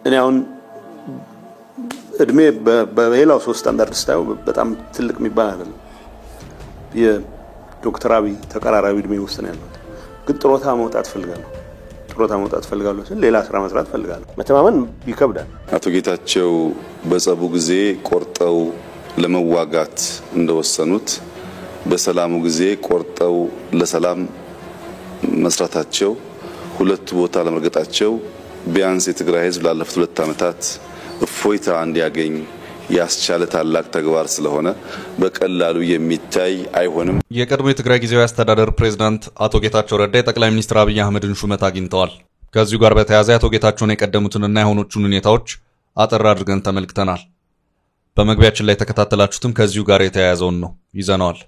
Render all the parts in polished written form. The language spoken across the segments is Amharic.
እኔ አሁን እድሜ በሌላው ሶስት ስታንዳርድ ስታዩ በጣም ትልቅ የሚባል አይደለም። የዶክተር አብይ ተቀራራቢ እድሜ ውስጥ ነው ያለው። ግን ጥሮታ መውጣት ፈልጋለሁ ሲል ሌላ ስራ መስራት ፈልጋለሁ። መተማመን ይከብዳል። አቶ ጌታቸው በጸቡ ጊዜ ቆርጠው ለመዋጋት እንደወሰኑት በሰላሙ ጊዜ ቆርጠው ለሰላም መስራታቸው ሁለት ቦታ ለመርገጣቸው ቢያንስ የትግራይ ህዝብ ላለፉት 2 ዓመታት እፎይታ እንዲያገኝ ያስቻለ ታላቅ ተግባር ስለሆነ በቀላሉ የሚታይ አይሆንም። የቀድሞ የትግራይ ጊዜያዊ አስተዳደር ፕሬዝዳንት አቶ ጌታቸው ረዳ የጠቅላይ ሚኒስትር አብይ አህመድን ሹመት አግኝተዋል። ከዚሁ ጋር በተያያዘ አቶ ጌታቸውን የቀደሙትንና የሆኖቹን ሁኔታዎች አጠር አድርገን ተመልክተናል። በመግቢያችን ላይ ተከታተላችሁትም ከዚሁ ጋር የተያያዘውን ነው ይዘናል።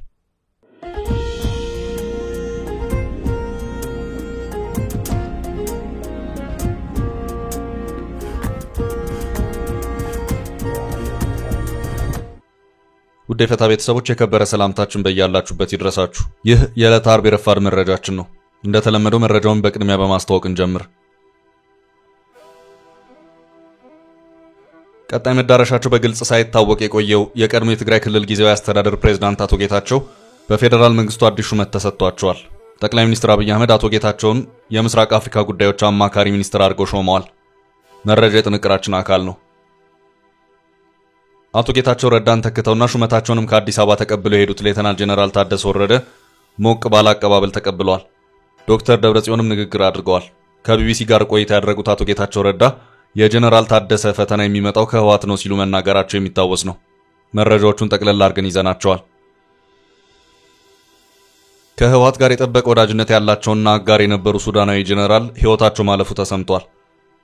ውድ የፈታ ቤተሰቦች የከበረ ሰላምታችን በእያላችሁበት ይድረሳችሁ። ይህ የዕለተ ዓርብ የረፋድ መረጃችን ነው። እንደተለመደው መረጃውን በቅድሚያ በማስተዋወቅ እንጀምር። ቀጣይ መዳረሻቸው በግልጽ ሳይታወቅ የቆየው የቀድሞ የትግራይ ክልል ጊዜያዊ አስተዳደር ፕሬዝዳንት አቶ ጌታቸው በፌደራል መንግስቱ አዲስ ሹመት ተሰጥቷቸዋል። ጠቅላይ ሚኒስትር አብይ አህመድ አቶ ጌታቸውን የምስራቅ አፍሪካ ጉዳዮች አማካሪ ሚኒስትር አድርገው ሾመዋል። መረጃ የጥንቅራችን አካል ነው። አቶ ጌታቸው ረዳን ተክተውና ሹመታቸውንም ከአዲስ አበባ ተቀብለው የሄዱት ሌተናል ጄኔራል ታደሰ ወረደ ሞቅ ባለ አቀባበል ተቀብለዋል። ዶክተር ደብረጽዮንም ንግግር አድርገዋል። ከቢቢሲ ጋር ቆይታ ያደረጉት አቶ ጌታቸው ረዳ የጄኔራል ታደሰ ፈተና የሚመጣው ከህወሓት ነው ሲሉ መናገራቸው የሚታወስ ነው። መረጃዎቹን ጠቅለል አድርገን ይዘናቸዋል። ከህወሓት ጋር የጠበቀ ወዳጅነት ያላቸውና አጋር የነበሩ ሱዳናዊ ጄኔራል ህይወታቸው ማለፉ ተሰምቷል።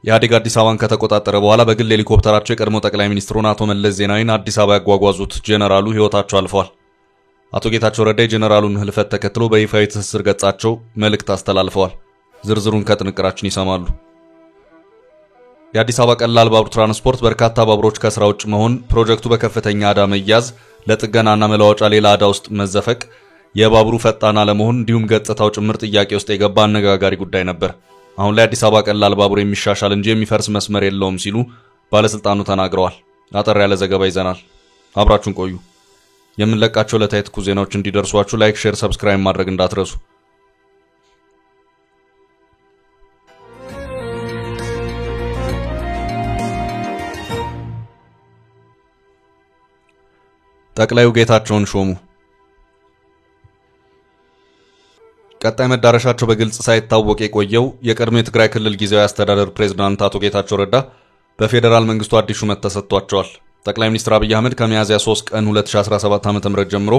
የኢህአዴግ አዲስ አበባን ከተቆጣጠረ በኋላ በግል ሄሊኮፕተራቸው የቀድሞ ጠቅላይ ሚኒስትሩን አቶ መለስ ዜናዊን አዲስ አበባ ያጓጓዙት ጄኔራሉ ህይወታቸው አልፈዋል። አቶ ጌታቸው ረዳ የጄኔራሉን ህልፈት ተከትሎ በይፋዊ ትስስር ገጻቸው መልእክት አስተላልፈዋል። ዝርዝሩን ከጥንቅራችን ይሰማሉ። የአዲስ አበባ ቀላል ባቡር ትራንስፖርት በርካታ ባቡሮች ከስራ ውጭ መሆን፣ ፕሮጀክቱ በከፍተኛ ዕዳ መያዝ፣ ለጥገናና መለዋወጫ ሌላ ዕዳ ውስጥ መዘፈቅ፣ የባቡሩ ፈጣን አለመሆን እንዲሁም ገጽታው ጭምር ጥያቄ ውስጥ የገባ አነጋጋሪ ጉዳይ ነበር። አሁን ላይ አዲስ አበባ ቀላል ባቡር የሚሻሻል እንጂ የሚፈርስ መስመር የለውም ሲሉ ባለስልጣኑ ተናግረዋል። አጠር ያለ ዘገባ ይዘናል። አብራችሁን ቆዩ። የምንለቃቸው ዕለታዊ ትኩስ ዜናዎች እንዲደርሷችሁ ላይክ፣ ሼር፣ ሰብስክራይብ ማድረግ እንዳትረሱ። ጠቅላዩ ጌታቸውን ሾሙ። ቀጣይ መዳረሻቸው በግልጽ ሳይታወቅ የቆየው የቀድሞ የትግራይ ክልል ጊዜያዊ አስተዳደር ፕሬዝዳንት አቶ ጌታቸው ረዳ በፌደራል መንግስቱ አዲስ ሹመት ተሰጥቷቸዋል። ጠቅላይ ሚኒስትር አብይ አህመድ ከሚያዝያ 3 ቀን 2017 ዓ.ም ጀምሮ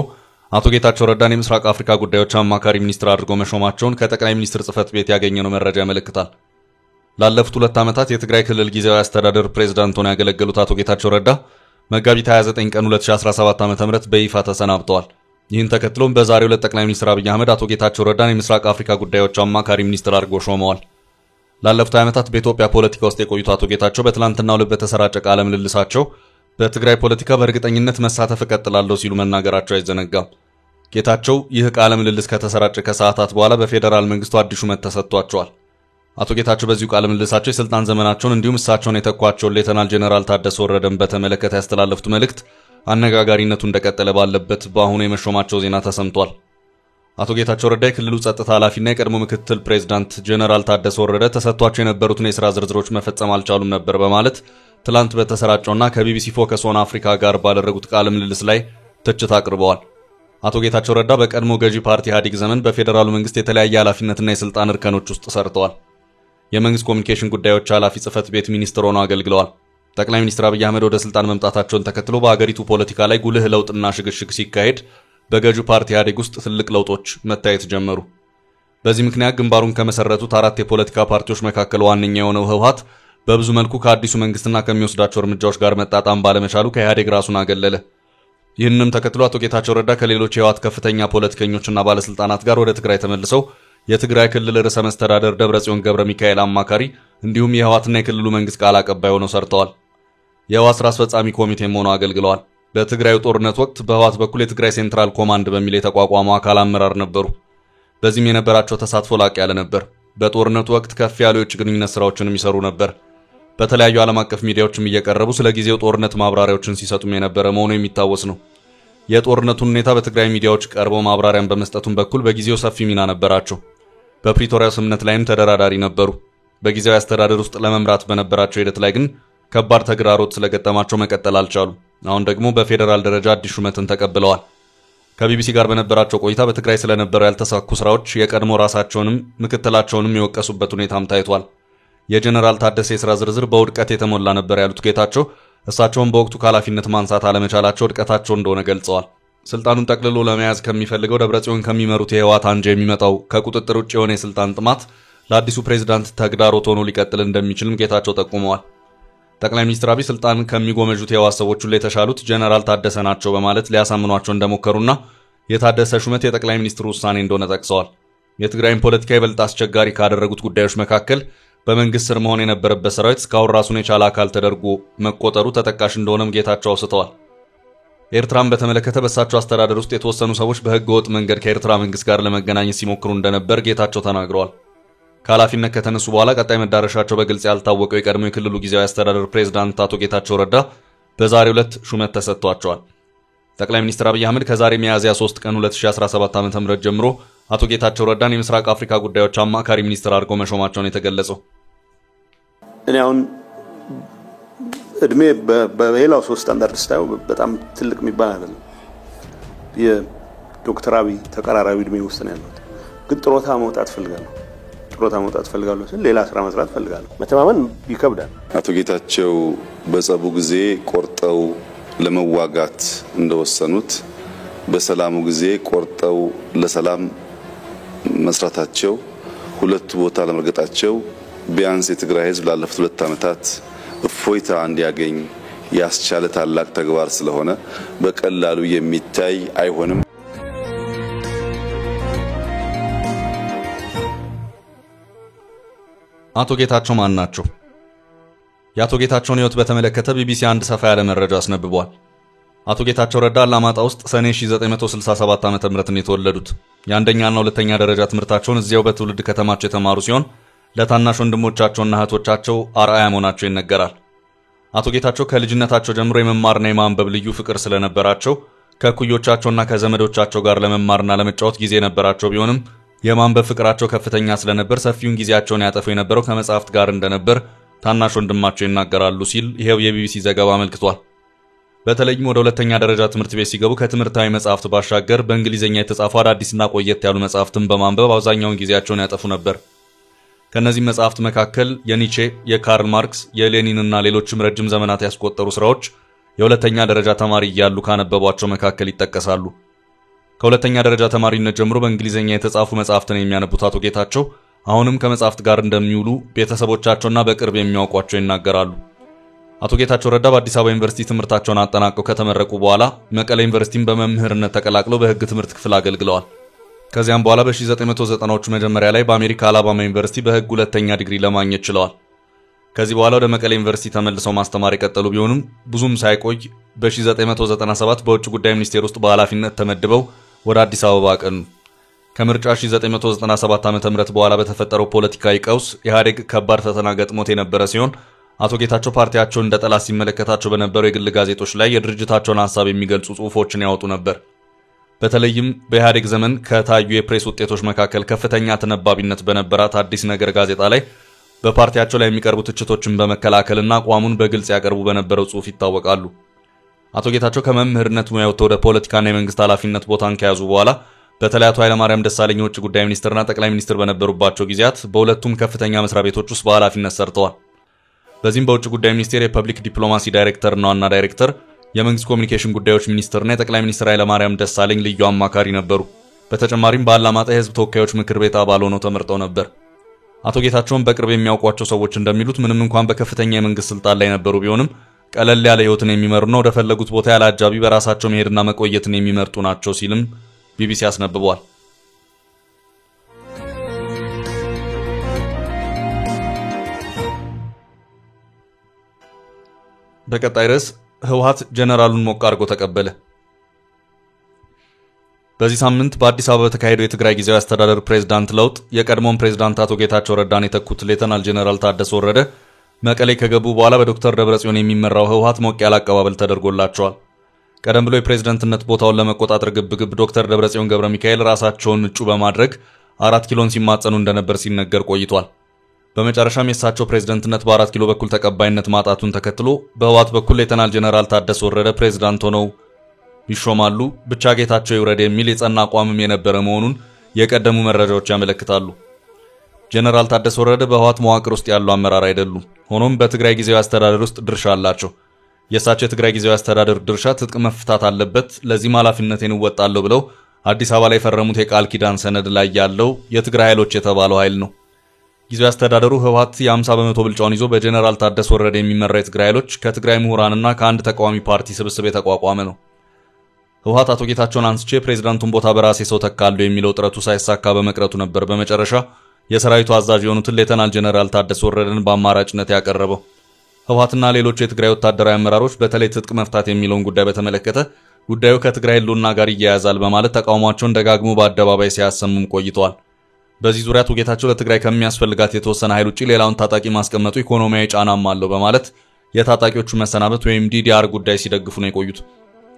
አቶ ጌታቸው ረዳን የምስራቅ አፍሪካ ጉዳዮች አማካሪ ሚኒስትር አድርገው መሾማቸውን ከጠቅላይ ሚኒስትር ጽህፈት ቤት ያገኘነው መረጃ ያመለክታል። ላለፉት 2 ዓመታት የትግራይ ክልል ጊዜያዊ አስተዳደር ፕሬዝዳንት ሆነው ያገለገሉት አቶ ጌታቸው ረዳ መጋቢት 29 ቀን 2017 ዓ.ም በይፋ ተሰናብተዋል። ይህን ተከትሎም በዛሬው ዕለት ጠቅላይ ሚኒስትር አብይ አህመድ አቶ ጌታቸው ረዳን የምስራቅ አፍሪካ ጉዳዮች አማካሪ ሚኒስትር አድርገው ሾመዋል። ላለፉት ዓመታት በኢትዮጵያ ፖለቲካ ውስጥ የቆዩት አቶ ጌታቸው በትላንትናው ዕለት በተሰራጨ ቃለ ምልልሳቸው በትግራይ ፖለቲካ በእርግጠኝነት መሳተፍ እቀጥላለሁ ሲሉ መናገራቸው አይዘነጋም። ጌታቸው ይህ ቃለ ምልልስ ከተሰራጨ ከሰዓታት በኋላ በፌደራል መንግስቱ አዲስ ሹመት ተሰጥቷቸዋል። አቶ ጌታቸው በዚሁ ቃለ ምልልሳቸው የስልጣን ዘመናቸውን እንዲሁም እሳቸውን የተኳቸውን ሌተናል ጄኔራል ታደሰ ወረደን በተመለከተ ያስተላለፉት መልእክት አነጋጋሪነቱ እንደቀጠለ ባለበት በአሁኑ የመሾማቸው ዜና ተሰምቷል። አቶ ጌታቸው ረዳ የክልሉ ጸጥታ ኃላፊና የቀድሞ ምክትል ፕሬዝዳንት ጄኔራል ታደሰ ወረደ ተሰጥቷቸው የነበሩትን የሥራ ዝርዝሮች መፈጸም አልቻሉም ነበር በማለት ትላንት በተሰራጨውና ከቢቢሲ ፎከስ ኦን አፍሪካ ጋር ባደረጉት ቃለ ምልልስ ላይ ትችት አቅርበዋል። አቶ ጌታቸው ረዳ በቀድሞ ገዢ ፓርቲ ኢህአዴግ ዘመን በፌደራሉ መንግስት የተለያየ ኃላፊነትና የስልጣን እርከኖች ውስጥ ሰርተዋል። የመንግስት ኮሚኒኬሽን ጉዳዮች ኃላፊ ጽህፈት ቤት ሚኒስትር ሆነው አገልግለዋል። ጠቅላይ ሚኒስትር አብይ አህመድ ወደ ስልጣን መምጣታቸውን ተከትሎ በአገሪቱ ፖለቲካ ላይ ጉልህ ለውጥና ሽግሽግ ሲካሄድ በገዢው ፓርቲ ኢህአዴግ ውስጥ ትልቅ ለውጦች መታየት ጀመሩ። በዚህ ምክንያት ግንባሩን ከመሰረቱት 4 የፖለቲካ ፓርቲዎች መካከል ዋነኛ የሆነው ህወሓት በብዙ መልኩ ከአዲሱ መንግስትና ከሚወስዳቸው እርምጃዎች ጋር መጣጣም ባለመቻሉ ከኢህአዴግ ራሱን አገለለ። ይህንንም ተከትሎ አቶ ጌታቸው ረዳ ከሌሎች የህወሓት ከፍተኛ ፖለቲከኞችና ባለስልጣናት ጋር ወደ ትግራይ ተመልሰው የትግራይ ክልል ርዕሰ መስተዳደር ደብረጽዮን ገብረ ሚካኤል አማካሪ እንዲሁም የህወሓትና የክልሉ መንግስት ቃል አቀባይ ሆነው ሰርተዋል። የህወሓት ስራ አስፈጻሚ ኮሚቴም ሆነው አገልግለዋል። በትግራዩ ጦርነት ወቅት በህወሓት በኩል የትግራይ ሴንትራል ኮማንድ በሚል የተቋቋመው አካል አመራር ነበሩ። በዚህም የነበራቸው ተሳትፎ ላቅ ያለ ነበር። በጦርነቱ ወቅት ከፍ ያሉ የውጭ ግንኙነት ስራዎችን የሚሰሩ ነበር። በተለያዩ ዓለም አቀፍ ሚዲያዎችም እየቀረቡ ስለ ጊዜው ጦርነት ማብራሪያዎችን ሲሰጡም የነበረ መሆኑ የሚታወስ ነው። የጦርነቱን ሁኔታ በትግራይ ሚዲያዎች ቀርበው ማብራሪያን በመስጠቱም በኩል በጊዜው ሰፊ ሚና ነበራቸው። በፕሪቶሪያ ስምምነት ላይም ተደራዳሪ ነበሩ። በጊዜያዊ አስተዳደር ውስጥ ለመምራት በነበራቸው ሂደት ላይ ግን ከባድ ተግዳሮት ስለገጠማቸው መቀጠል አልቻሉ። አሁን ደግሞ በፌዴራል ደረጃ አዲስ ሹመትን ተቀብለዋል። ከቢቢሲ ጋር በነበራቸው ቆይታ በትግራይ ስለነበረው ያልተሳኩ ስራዎች የቀድሞ ራሳቸውንም ምክትላቸውንም የወቀሱበት ሁኔታም ታይቷል። የጀነራል ታደሰ የሥራ ዝርዝር በውድቀት የተሞላ ነበር ያሉት ጌታቸው እሳቸውን በወቅቱ ከኃላፊነት ማንሳት አለመቻላቸው ውድቀታቸው እንደሆነ ገልጸዋል። ስልጣኑን ጠቅልሎ ለመያዝ ከሚፈልገው ደብረጽዮን ከሚመሩት የህወሓት አንጃ የሚመጣው ከቁጥጥር ውጭ የሆነ የስልጣን ጥማት ለአዲሱ ፕሬዝዳንት ተግዳሮት ሆኖ ሊቀጥል እንደሚችልም ጌታቸው ጠቁመዋል። ጠቅላይ ሚኒስትር አብይ ስልጣን ከሚጎመጁት የህወሓት ሰዎች ሁሉ የተሻሉት ጀነራል ታደሰ ናቸው በማለት ሊያሳምኗቸው እንደሞከሩና የታደሰ ሹመት የጠቅላይ ሚኒስትሩ ውሳኔ እንደሆነ ጠቅሰዋል። የትግራይን ፖለቲካ ይበልጥ አስቸጋሪ ካደረጉት ጉዳዮች መካከል በመንግስት ስር መሆን የነበረበት ሰራዊት እስካሁን ራሱን የቻለ አካል ተደርጎ መቆጠሩ ተጠቃሽ እንደሆነም ጌታቸው አውስተዋል። ኤርትራን በተመለከተ በእሳቸው አስተዳደር ውስጥ የተወሰኑ ሰዎች በህገ ወጥ መንገድ ከኤርትራ መንግስት ጋር ለመገናኘት ሲሞክሩ እንደነበር ጌታቸው ተናግረዋል። ከኃላፊነት ከተነሱ በኋላ ቀጣይ መዳረሻቸው በግልጽ ያልታወቀው የቀድሞ የክልሉ ጊዜያዊ አስተዳደር ፕሬዝዳንት አቶ ጌታቸው ረዳ በዛሬው ዕለት ሹመት ተሰጥቷቸዋል። ጠቅላይ ሚኒስትር አብይ አህመድ ከዛሬ ሚያዝያ 3 ቀን 2017 ዓ.ም ጀምሮ አቶ ጌታቸው ረዳን የምስራቅ አፍሪካ ጉዳዮች አማካሪ ሚኒስትር አድርገው መሾማቸውን የተገለጸው እኔ አሁን እድሜ በሌላው ሶስት ስታንዳርድ ስታዩ በጣም ትልቅ የሚባል አይደለም። የዶክተር አብይ ተቀራራቢ እድሜ ውስጥ ነው ያለው። ግን ጥሮታ መውጣት ፈልጋለሁ ስል ሌላ ስራ መስራት ፈልጋለሁ። መተማመን ይከብዳል። አቶ ጌታቸው በጸቡ ጊዜ ቆርጠው ለመዋጋት እንደወሰኑት በሰላሙ ጊዜ ቆርጠው ለሰላም መስራታቸው ሁለቱ ቦታ ለመርገጣቸው ቢያንስ የትግራይ ህዝብ ላለፉት 2 ዓመታት እፎይታ እንዲያገኝ ያስቻለ ታላቅ ተግባር ስለሆነ በቀላሉ የሚታይ አይሆንም። አቶ ጌታቸው ማን ናቸው? የአቶ ጌታቸውን ህይወት በተመለከተ ቢቢሲ አንድ ሰፋ ያለ መረጃ አስነብቧል። አቶ ጌታቸው ረዳ አላማጣ ውስጥ ሰኔ 1967 ዓ.ም ነው የተወለዱት። የአንደኛና ሁለተኛ ደረጃ ትምህርታቸውን እዚያው በትውልድ ከተማቸው የተማሩ ሲሆን ለታናሽ ወንድሞቻቸውና እህቶቻቸው አርአያ መሆናቸው ይነገራል። አቶ ጌታቸው ከልጅነታቸው ጀምሮ የመማርና የማንበብ ልዩ ፍቅር ስለነበራቸው ከኩዮቻቸውና ከዘመዶቻቸው ጋር ለመማርና ለመጫወት ጊዜ ነበራቸው። ቢሆንም የማንበብ ፍቅራቸው ከፍተኛ ስለነበር ሰፊውን ጊዜያቸውን ያጠፉ የነበረው ከመጽሐፍት ጋር እንደነበር ታናሽ ወንድማቸው ይናገራሉ ሲል ይሄው የቢቢሲ ዘገባ አመልክቷል። በተለይም ወደ ሁለተኛ ደረጃ ትምህርት ቤት ሲገቡ ከትምህርታዊ መጽሐፍት ባሻገር በእንግሊዝኛ የተጻፉ አዳዲስና ቆየት ያሉ መጽሐፍትን በማንበብ አብዛኛውን ጊዜያቸውን ያጠፉ ነበር። ከነዚህ መጽሐፍት መካከል የኒቼ፣ የካርል ማርክስ፣ የሌኒንና ሌሎችም ረጅም ዘመናት ያስቆጠሩ ስራዎች የሁለተኛ ደረጃ ተማሪ እያሉ ካነበቧቸው መካከል ይጠቀሳሉ። ከሁለተኛ ደረጃ ተማሪነት ጀምሮ በእንግሊዝኛ የተጻፉ መጽሐፍትን የሚያነቡት አቶ ጌታቸው አሁንም ከመጽሐፍት ጋር እንደሚውሉ ቤተሰቦቻቸውና በቅርብ የሚያውቋቸው ይናገራሉ። አቶ ጌታቸው ረዳ በአዲስ አበባ ዩኒቨርሲቲ ትምህርታቸውን አጠናቀው ከተመረቁ በኋላ መቀሌ ዩኒቨርሲቲን በመምህርነት ተቀላቅለው በሕግ ትምህርት ክፍል አገልግለዋል። ከዚያም በኋላ በ1990ዎቹ መጀመሪያ ላይ በአሜሪካ አላባማ ዩኒቨርሲቲ በሕግ ሁለተኛ ዲግሪ ለማግኘት ችለዋል። ከዚህ በኋላ ወደ መቀሌ ዩኒቨርሲቲ ተመልሰው ማስተማር የቀጠሉ ቢሆንም ብዙም ሳይቆይ በ1997 በውጭ ጉዳይ ሚኒስቴር ውስጥ በኃላፊነት ተመድበው ወደ አዲስ አበባ አቀኑ። ከምርጫ 1997 ዓ.ም በኋላ በተፈጠረው ፖለቲካዊ ቀውስ ኢህአዴግ ከባድ ፈተና ገጥሞት የነበረ ሲሆን አቶ ጌታቸው ፓርቲያቸውን እንደ ጠላት ሲመለከታቸው በነበሩ የግል ጋዜጦች ላይ የድርጅታቸውን ሐሳብ የሚገልጹ ጽሑፎችን ያወጡ ነበር። በተለይም በኢህአዴግ ዘመን ከታዩ የፕሬስ ውጤቶች መካከል ከፍተኛ ተነባቢነት በነበራት አዲስ ነገር ጋዜጣ ላይ በፓርቲያቸው ላይ የሚቀርቡ ትችቶችን በመከላከልና አቋሙን በግልጽ ያቀርቡ በነበረው ጽሑፍ ይታወቃሉ። አቶ ጌታቸው ከመምህርነት ሙያ ወጥተው ወደ ፖለቲካና የመንግስት ኃላፊነት ቦታን ከያዙ በኋላ በተለይ አቶ ኃይለማርያም ደሳለኝ የውጭ ጉዳይ ሚኒስትርና ጠቅላይ ሚኒስትር በነበሩባቸው ጊዜያት በሁለቱም ከፍተኛ መስሪያ ቤቶች ውስጥ በኃላፊነት ሰርተዋል። በዚህም በውጭ ጉዳይ ሚኒስቴር የፐብሊክ ዲፕሎማሲ ዳይሬክተርና ዋና ዳይሬክተር፣ የመንግስት ኮሚኒኬሽን ጉዳዮች ሚኒስትርና የጠቅላይ ሚኒስትር ኃይለማርያም ደሳለኝ ልዩ አማካሪ ነበሩ። በተጨማሪም በአላማጣ የህዝብ ተወካዮች ምክር ቤት አባል ሆነው ተመርጠው ነበር። አቶ ጌታቸውን በቅርብ የሚያውቋቸው ሰዎች እንደሚሉት ምንም እንኳን በከፍተኛ የመንግስት ስልጣን ላይ ነበሩ ቢሆንም ቀለል ያለ ህይወትን የሚመሩና ወደ ፈለጉት ቦታ ያለ አጃቢ በራሳቸው መሄድና መቆየትን የሚመርጡ ናቸው ሲልም ቢቢሲ አስነብቧል። በቀጣይ ርዕስ ህወሓት ጀነራሉን ሞቅ አድርጎ ተቀበለ። በዚህ ሳምንት በአዲስ አበባ በተካሄደው የትግራይ ጊዜያዊ አስተዳደር ፕሬዝዳንት ለውጥ የቀድሞውን ፕሬዝዳንት አቶ ጌታቸው ረዳን የተኩት ሌተናል ጀነራል ታደሰ ወረደ መቀሌ ከገቡ በኋላ በዶክተር ደብረጽዮን የሚመራው ህወሓት ሞቅ ያለ አቀባበል ተደርጎላቸዋል። ቀደም ብሎ የፕሬዝዳንትነት ቦታውን ለመቆጣጠር ግብግብ ዶክተር ደብረጽዮን ገብረ ሚካኤል ራሳቸውን እጩ በማድረግ 4 ኪሎን ሲማጸኑ እንደነበር ሲነገር ቆይቷል። በመጨረሻም የእሳቸው ፕሬዝዳንትነት በ4 ኪሎ በኩል ተቀባይነት ማጣቱን ተከትሎ በህወሓት በኩል ሌተናል ጀነራል ታደሰ ወረደ ፕሬዝዳንት ሆነው ይሾማሉ፣ ብቻ ጌታቸው ይውረድ የሚል የጸና አቋምም የነበረ መሆኑን የቀደሙ መረጃዎች ያመለክታሉ። ጀነራል ታደሰ ወረደ በህወሓት መዋቅር ውስጥ ያሉ አመራር አይደሉም። ሆኖም በትግራይ ጊዜያዊ አስተዳደር ውስጥ ድርሻ አላቸው። የእሳቸው የትግራይ ጊዜያዊ አስተዳደር ድርሻ ትጥቅ መፍታት አለበት፣ ለዚህም ኃላፊነቴን እወጣለሁ ብለው አዲስ አበባ ላይ የፈረሙት የቃል ኪዳን ሰነድ ላይ ያለው የትግራይ ኃይሎች የተባለው ኃይል ነው። ጊዜያዊ አስተዳደሩ ህወሓት የ50 በመቶ ብልጫውን ይዞ በጀነራል ታደሰ ወረደ የሚመራ የትግራይ ኃይሎች ከትግራይ ምሁራንና ከአንድ ተቃዋሚ ፓርቲ ስብስብ የተቋቋመ ነው። ህወሓት አቶ ጌታቸውን አንስቼ ፕሬዝዳንቱን ቦታ በራሴ ሰው ተካሉ የሚለው ጥረቱ ሳይሳካ በመቅረቱ ነበር በመጨረሻ የሰራዊቱ አዛዥ የሆኑትን ሌተናል ጀነራል ታደሰ ወረደን በአማራጭነት ያቀረበው። ህወሓትና ሌሎች የትግራይ ወታደራዊ አመራሮች በተለይ ትጥቅ መፍታት የሚለውን ጉዳይ በተመለከተ ጉዳዩ ከትግራይ ህልውና ጋር ይያያዛል በማለት ተቃውሟቸውን ደጋግሞ በአደባባይ ሲያሰሙም ቆይተዋል። በዚህ ዙሪያ አቶ ጌታቸው ለትግራይ ከሚያስፈልጋት የተወሰነ ኃይል ውጪ ሌላውን ታጣቂ ማስቀመጡ ኢኮኖሚያዊ ጫናም አለው በማለት የታጣቂዎቹ መሰናበት ወይም ዲዲአር ጉዳይ ሲደግፉ ነው የቆዩት።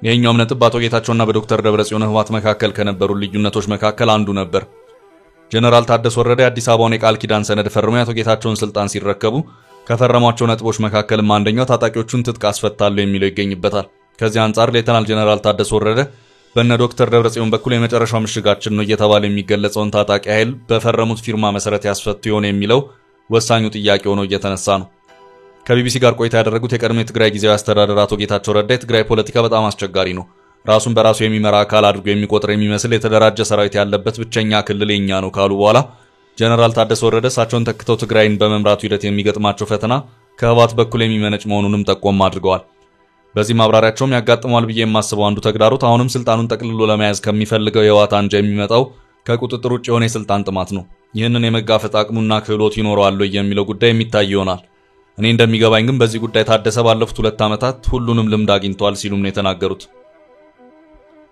ይሄኛው ነጥብ በአቶ ጌታቸውና በዶክተር ደብረጽዮን ህወሓት መካከል ከነበሩ ልዩነቶች መካከል አንዱ ነበር። ጀነራል ታደሰ ወረደ አዲስ አበባውን የቃል ኪዳን ሰነድ ፈርመው አቶ ጌታቸውን ስልጣን ሲረከቡ ከፈረሟቸው ነጥቦች መካከልም አንደኛው ታጣቂዎቹን ትጥቅ አስፈታለሁ የሚለው ይገኝበታል። ከዚህ አንጻር ሌተናል ጀነራል ታደሰ ወረደ በእነ ዶክተር ደብረጽዮን በኩል የመጨረሻው ምሽጋችን ነው እየተባለ የሚገለጸውን ታጣቂ ኃይል በፈረሙት ፊርማ መሰረት ያስፈቱ ይሆን የሚለው ወሳኙ ጥያቄ ሆኖ እየተነሳ ነው። ከቢቢሲ ጋር ቆይታ ያደረጉት የቀድሞ የትግራይ ጊዜያዊ አስተዳደር አቶ ጌታቸው ረዳ የትግራይ ፖለቲካ በጣም አስቸጋሪ ነው፣ ራሱን በራሱ የሚመራ አካል አድርጎ የሚቆጥር የሚመስል የተደራጀ ሰራዊት ያለበት ብቸኛ ክልል የኛ ነው ካሉ በኋላ ጀነራል ታደሰ ወረደ እሳቸውን ተክተው ትግራይን በመምራቱ ሂደት የሚገጥማቸው ፈተና ከህወሓት በኩል የሚመነጭ መሆኑንም ጠቆም አድርገዋል። በዚህ ማብራሪያቸውም ያጋጥመዋል ብዬ የማስበው አንዱ ተግዳሮት አሁንም ስልጣኑን ጠቅልሎ ለመያዝ ከሚፈልገው የህወሓት አንጃ የሚመጣው ከቁጥጥር ውጭ የሆነ የስልጣን ጥማት ነው። ይህንን የመጋፈጥ አቅሙና ክህሎት ይኖረዋል የሚለው ጉዳይ የሚታይ ይሆናል። እኔ እንደሚገባኝ ግን በዚህ ጉዳይ ታደሰ ባለፉት 2 ዓመታት ሁሉንም ልምድ አግኝተዋል ሲሉም ነው የተናገሩት።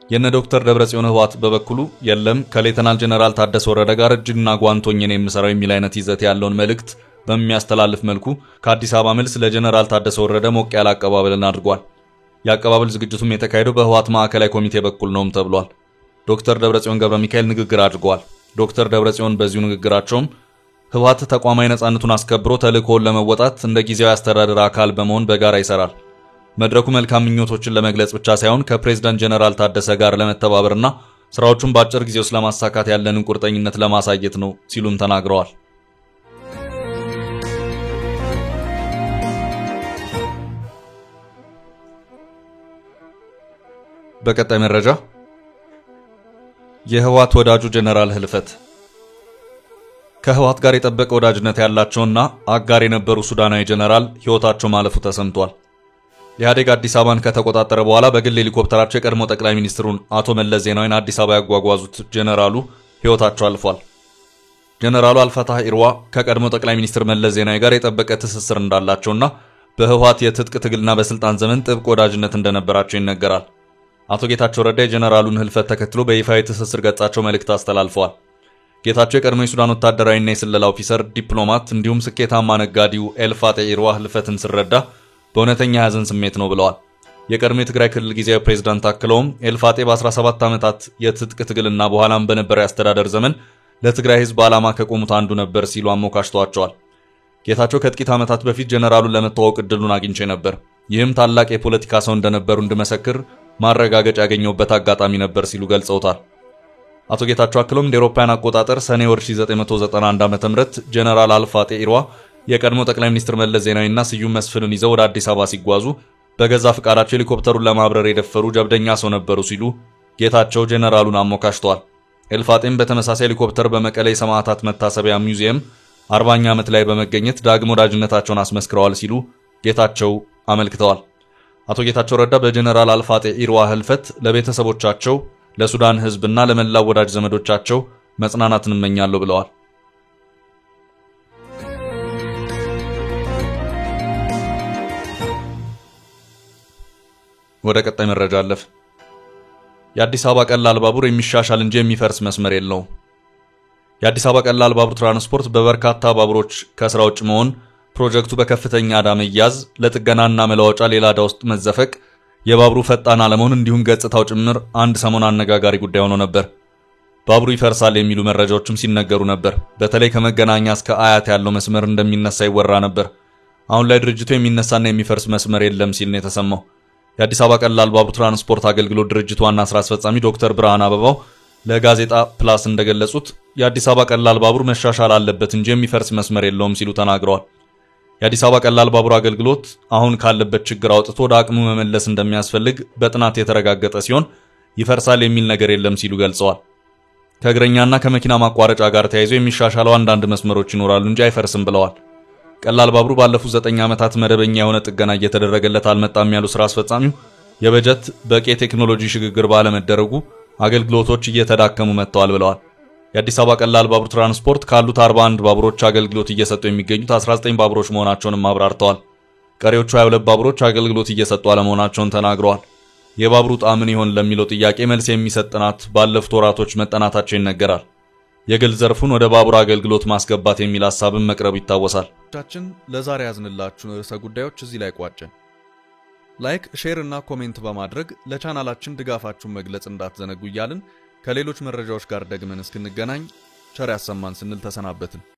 የነ ዶክተር ደብረጽዮን ህወሓት በበኩሉ የለም ከሌተናል ጀነራል ታደሰ ወረደ ጋር እጅና ጓንቶኝ ነው የምሰራው የሚል አይነት ይዘት ያለውን መልእክት በሚያስተላልፍ መልኩ ከአዲስ አበባ መልስ ለጀነራል ታደሰ ወረደ ሞቅ ያለ አቀባበልን አድርጓል። የአቀባበል ዝግጅቱም የተካሄደው በህወሓት ማዕከላዊ ኮሚቴ በኩል ነውም ተብሏል። ዶክተር ደብረጽዮን ገብረ ሚካኤል ንግግር አድርገዋል። ዶክተር ደብረጽዮን በዚሁ ንግግራቸውም ህወሓት ተቋማዊ ነጻነቱን አስከብሮ ተልእኮውን ለመወጣት እንደ ጊዜያዊ አስተዳደር አካል በመሆን በጋራ ይሰራል። መድረኩ መልካም ምኞቶችን ለመግለጽ ብቻ ሳይሆን ከፕሬዝዳንት ጀነራል ታደሰ ጋር ለመተባበርና ስራዎቹን በአጭር ጊዜ ውስጥ ለማሳካት ያለንን ቁርጠኝነት ለማሳየት ነው ሲሉም ተናግረዋል። በቀጣይ መረጃ የህወሓት ወዳጁ ጀነራል ህልፈት። ከህወሓት ጋር የጠበቀ ወዳጅነት ያላቸውና አጋር የነበሩ ሱዳናዊ ጀነራል ህይወታቸው ማለፉ ተሰምቷል። ኢህአዴግ አዲስ አበባን ከተቆጣጠረ በኋላ በግል ሄሊኮፕተራቸው የቀድሞ ጠቅላይ ሚኒስትሩን አቶ መለስ ዜናዊን አዲስ አበባ ያጓጓዙት ጀነራሉ ህይወታቸው አልፏል። ጀነራሉ አልፈታህ ኢርዋ ከቀድሞ ጠቅላይ ሚኒስትር መለስ ዜናዊ ጋር የጠበቀ ትስስር እንዳላቸውና በህወሓት የትጥቅ ትግልና በስልጣን ዘመን ጥብቅ ወዳጅነት እንደነበራቸው ይነገራል። አቶ ጌታቸው ረዳ የጀነራሉን ህልፈት ተከትሎ በይፋዊ ትስስር ገጻቸው መልእክት አስተላልፈዋል። ጌታቸው የቀድሞ የሱዳን ወታደራዊና የስለላ ኦፊሰር ዲፕሎማት እንዲሁም ስኬታማ ነጋዴው ኤልፋጤ ኢርዋ ህልፈትን ስረዳ በእውነተኛ ሐዘን ስሜት ነው ብለዋል። የቀድሞ የትግራይ ክልል ጊዜያዊ ፕሬዝዳንት አክለውም ኤልፋጤ በ17 ዓመታት የትጥቅ ትግልና በኋላም በነበረው አስተዳደር ዘመን ለትግራይ ህዝብ ዓላማ ከቆሙት አንዱ ነበር ሲሉ አሞካሽተዋቸዋል። ጌታቸው ከጥቂት ዓመታት በፊት ጀነራሉን ለመተዋወቅ እድሉን አግኝቼ ነበር። ይህም ታላቅ የፖለቲካ ሰው እንደነበሩ እንድመሰክር ማረጋገጫ ያገኘውበት አጋጣሚ ነበር ሲሉ ገልጸውታል። አቶ ጌታቸው አክለውም እንደ አውሮፓውያን አቆጣጠር ሰኔ ወር 1991 ዓ.ም ጀነራል አልፋጤ ኢርዋ የቀድሞ ጠቅላይ ሚኒስትር መለስ ዜናዊና ስዩም መስፍንን ይዘው ወደ አዲስ አበባ ሲጓዙ በገዛ ፍቃዳቸው ሄሊኮፕተሩን ለማብረር የደፈሩ ጀብደኛ ሰው ነበሩ ሲሉ ጌታቸው ጀነራሉን አሞካሽተዋል። ኤልፋጤም በተመሳሳይ ሄሊኮፕተር በመቀሌ የሰማዕታት መታሰቢያ ሙዚየም 40ኛ ዓመት ላይ በመገኘት ዳግም ወዳጅነታቸውን አስመስክረዋል ሲሉ ጌታቸው አመልክተዋል። አቶ ጌታቸው ረዳ በጀነራል አልፋጤ ኢርዋ ህልፈት ለቤተሰቦቻቸው፣ ለሱዳን ህዝብና ለመላው ወዳጅ ዘመዶቻቸው መጽናናትን እመኛለሁ ብለዋል። ወደ ቀጣይ መረጃ አለፍ። የአዲስ አበባ ቀላል ባቡር የሚሻሻል እንጂ የሚፈርስ መስመር የለውም። የአዲስ አበባ ቀላል ባቡር ትራንስፖርት በበርካታ ባቡሮች ከስራ ውጭ መሆን ፕሮጀክቱ በከፍተኛ ዕዳ መያዝ፣ ለጥገናና መለዋወጫ ሌላ ዕዳ ውስጥ መዘፈቅ፣ የባቡሩ ፈጣን አለመሆን እንዲሁም ገጽታው ጭምር አንድ ሰሞን አነጋጋሪ ጉዳይ ሆኖ ነበር። ባቡሩ ይፈርሳል የሚሉ መረጃዎችም ሲነገሩ ነበር። በተለይ ከመገናኛ እስከ አያት ያለው መስመር እንደሚነሳ ይወራ ነበር። አሁን ላይ ድርጅቱ የሚነሳና የሚፈርስ መስመር የለም ሲል ነው የተሰማው። የአዲስ አበባ ቀላል ባቡር ትራንስፖርት አገልግሎት ድርጅት ዋና ስራ አስፈጻሚ ዶክተር ብርሃን አበባው ለጋዜጣ ፕላስ እንደገለጹት የአዲስ አበባ ቀላል ባቡር መሻሻል አለበት እንጂ የሚፈርስ መስመር የለውም ሲሉ ተናግረዋል። የአዲስ አበባ ቀላል ባቡር አገልግሎት አሁን ካለበት ችግር አውጥቶ ወደ አቅሙ መመለስ እንደሚያስፈልግ በጥናት የተረጋገጠ ሲሆን ይፈርሳል የሚል ነገር የለም ሲሉ ገልጸዋል። ከእግረኛና ከመኪና ማቋረጫ ጋር ተያይዞ የሚሻሻለው አንዳንድ መስመሮች ይኖራሉ እንጂ አይፈርስም ብለዋል። ቀላል ባቡሩ ባለፉት 9 ዓመታት መደበኛ የሆነ ጥገና እየተደረገለት አልመጣም ያሉ ስራ አስፈጻሚው የበጀት በቂ የቴክኖሎጂ ሽግግር ባለመደረጉ አገልግሎቶች እየተዳከሙ መጥተዋል ብለዋል። የአዲስ አበባ ቀላል ባቡር ትራንስፖርት ካሉት 41 ባቡሮች አገልግሎት እየሰጡ የሚገኙት 19 ባቡሮች መሆናቸውንም አብራርተዋል። ቀሪዎቹ 22 ባቡሮች አገልግሎት እየሰጡ አለመሆናቸውን ተናግረዋል። የባቡሩ ዕጣ ምን ይሆን ለሚለው ጥያቄ መልስ የሚሰጥ ጥናት ባለፉት ወራቶች መጠናታቸው ይነገራል። የግል ዘርፉን ወደ ባቡር አገልግሎት ማስገባት የሚል ሐሳብም መቅረቡ ይታወሳል። ለዛሬ ያዝንላችሁ ርዕሰ ጉዳዮች እዚህ ላይ ቋጨን። ላይክ፣ ሼር እና ኮሜንት በማድረግ ለቻናላችን ድጋፋችሁን መግለጽ እንዳትዘነጉ እያልን ከሌሎች መረጃዎች ጋር ደግመን እስክንገናኝ ቸር ያሰማን ስንል ተሰናበትን።